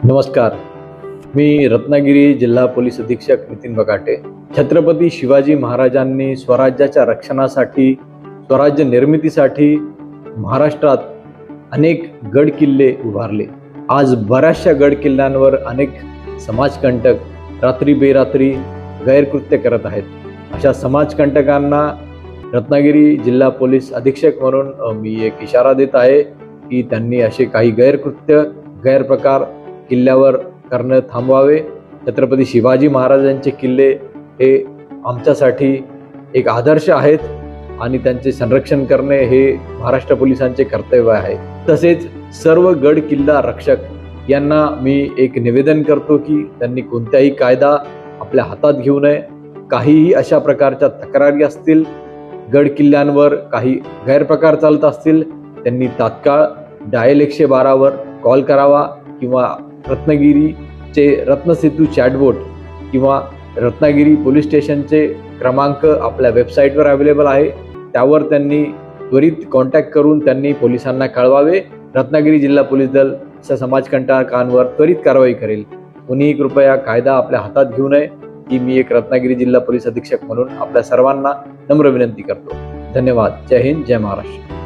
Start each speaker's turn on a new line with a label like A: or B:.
A: नमस्कार. मी रत्नागिरी जिल्हा पोलीस अधीक्षक नितीन बकाटे. छत्रपती शिवाजी महाराजांनी स्वराज्याच्या रक्षणासाठी, स्वराज्य निर्मितीसाठी महाराष्ट्रात अनेक गड किल्ले उभारले. आज बऱ्याचशा गड किल्ल्यांवर अनेक समाजकंटक रात्री बेरात्री गैरकृत्य करत आहेत. अशा समाजकंटकांना रत्नागिरी जिल्हा पोलीस अधीक्षक म्हणून मी एक इशारा देत आहे की त्यांनी असे काही गैरप्रकार किल्ल्यावर करणं थांबवावे. छत्रपती शिवाजी महाराजांचे किल्ले हे आमच्यासाठी एक आदर्श आहेत आणि त्यांचे संरक्षण करणे हे महाराष्ट्र पोलिसांचे कर्तव्य आहे. तसेच सर्व गड किल्ला रक्षक यांना मी एक निवेदन करतो की त्यांनी कोणताही कायदा आपल्या हातात घेऊ नये. काहीही अशा प्रकारच्या तक्रारी असतील, गड किल्ल्यांवर काही गैरप्रकार चालत असतील, त्यांनी तात्काळ डायल 112 कॉल करावा किंवा रत्नागिरीचे रत्नसेतू चॅटबोट किंवा रत्नागिरी पोलीस स्टेशनचे क्रमांक आपल्या वेबसाईटवर अवेलेबल आहे. त्यावर त्यांनी त्वरित कॉन्टॅक्ट करून त्यांनी पोलिसांना कळवावे. रत्नागिरी जिल्हा पोलीस दल अशा समाजकंटकांवर त्वरित कारवाई करेल. कोणीही कृपया कायदा आपल्या हातात घेऊ नये ही मी एक रत्नागिरी जिल्हा पोलीस अधीक्षक म्हणून आपल्या सर्वांना नम्र विनंती करतो. धन्यवाद. जय हिंद, जय महाराष्ट्र.